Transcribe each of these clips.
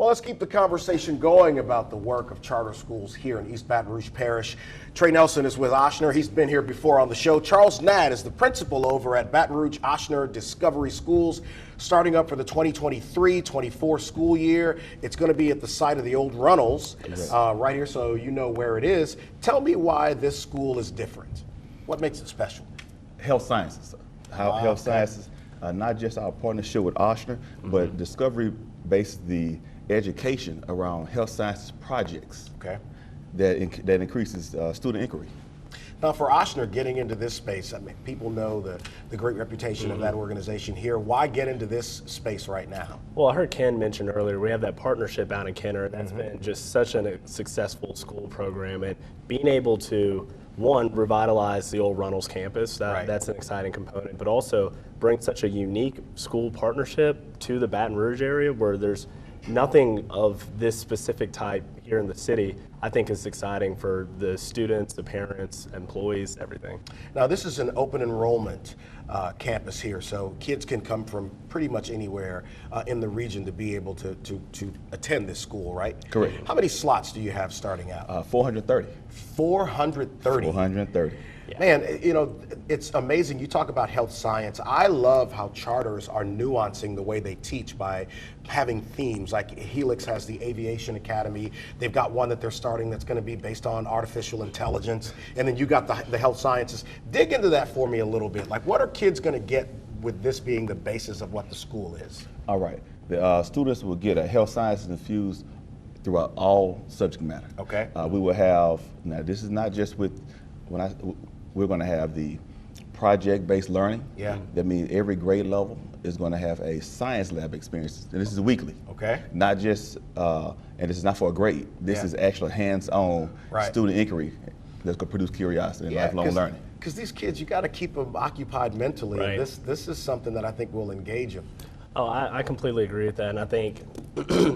Well, let's keep the conversation going about the work of charter schools here in East Baton Rouge Parish. Trey Nelson is with Oshner. He's been here before on the show. Charles Nadd is the principal over at Baton Rouge Oshner Discovery Schools, starting up for the 2023-24 school year. It's going to be at the site of the old Runnels, right here, so you know where it is. Tell me why this school is different. What makes it special? Health sciences. Health sciences, not just our partnership with Oshner, but Discovery based the education around health sciences projects that increases student inquiry. Now, for Oshner getting into this space, I mean, people know the great reputation of that organization here. Why get into this space right now? Well, I heard Ken mention earlier, we have that partnership out in Kenner. That's been just such a successful school program, and being able to, one, revitalize the old Runnels campus, that's an exciting component, but also bring such a unique school partnership to the Baton Rouge area where there's nothing of this specific type here in the city. I think is exciting for the students, the parents, employees, everything. Now, this is an open enrollment campus here, so kids can come from pretty much anywhere in the region to be able to attend this school, right? Correct. How many slots do you have starting out? 430. 430. 430. Man, you know, it's amazing. You talk about health science. I love how charters are nuancing the way they teach by having themes. Like Helix has the Aviation Academy. They've got one that they're starting that's going to be based on artificial intelligence. And then you got the health sciences. Dig into that for me a little bit. Like, what are kids going to get with this being the basis of what the school is? All right. The students will get a health sciences infused throughout all subject matter. Okay. We will have, now this is not just with, we're going to have the project-based learning. Yeah. That means every grade level is going to have a science lab experience. And this is weekly. Okay. Not just, and this is not for a grade. This is actual hands-on student inquiry that's going to produce curiosity and lifelong learning. Because these kids, you got to keep them occupied mentally. Right. And this is something that I think will engage them. Oh, I completely agree with that, and I think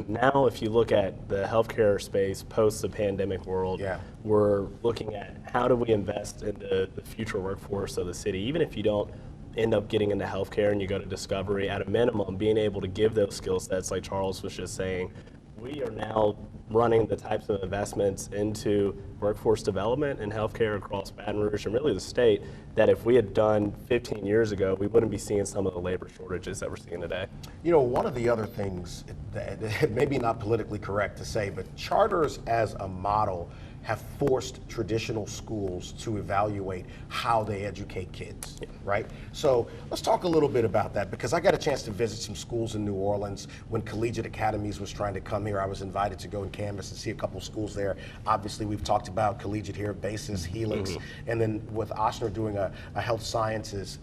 now if you look at the healthcare space post the pandemic world, we're looking at how do we invest in the future workforce of the city. Even if you don't end up getting into healthcare and you go to Discovery, at a minimum, being able to give those skill sets, like Charles was just saying, we are now running the types of investments into workforce development and healthcare across Baton Rouge and really the state that if we had done 15 years ago, we wouldn't be seeing some of the labor shortages that we're seeing today. You know, one of the other things that maybe not politically correct to say, but charters as a model have forced traditional schools to evaluate how they educate kids, right? So let's talk a little bit about that, because I got a chance to visit some schools in New Orleans when Collegiate Academies was trying to come here. I was invited to go and canvass and see a couple schools there. Obviously, we've talked about Collegiate here, Basis, Helix, and then with Oshner doing a health sciences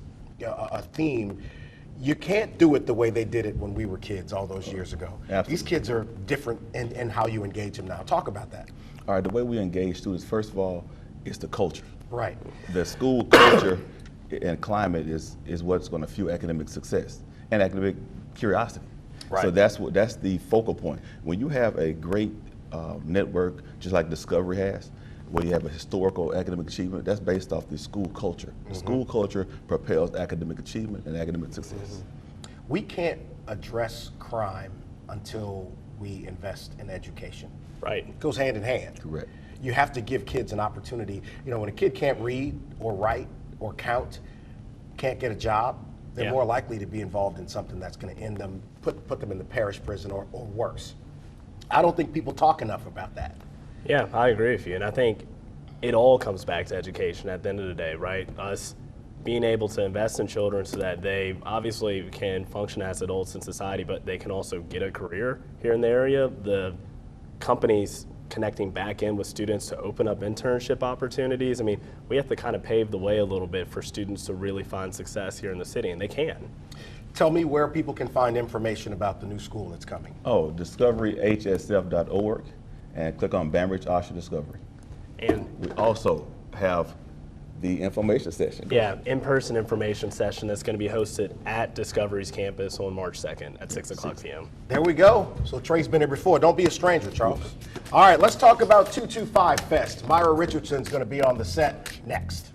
a theme. You can't do it the way they did it when we were kids all those years ago. Absolutely. These kids are different in how you engage them now. Talk about that. All right, the way we engage students, first of all, is the culture. Right. The school culture and climate is what's going to fuel academic success and academic curiosity. Right. So that's the focal point. When you have a great network, just like Discovery has, where you have a historical academic achievement, that's based off the school culture. School culture propels academic achievement and academic success. We can't address crime until we invest in education. Right. It goes hand in hand. Correct. You have to give kids an opportunity. You know, when a kid can't read or write or count, can't get a job, they're more likely to be involved in something that's going to end them, put them in the parish prison or worse. I don't think people talk enough about that. Yeah, I agree with you, and I think it all comes back to education at the end of the day, right? Us being able to invest in children so that they obviously can function as adults in society, but they can also get a career here in the area. The companies connecting back in with students to open up internship opportunities. I mean, we have to kind of pave the way a little bit for students to really find success here in the city, and they can. Tell me where people can find information about the new school that's coming. Oh, discoveryhsf.org, and click on Baton Rouge Oshner Discovery. And we also have the information session. Yeah, in-person information session that's going to be hosted at Discovery's campus on March 2nd at 6 o'clock p.m. There we go. So Trey's been here before. Don't be a stranger, Charles. All right, let's talk about 225 Fest. Myra Richardson's going to be on the set next.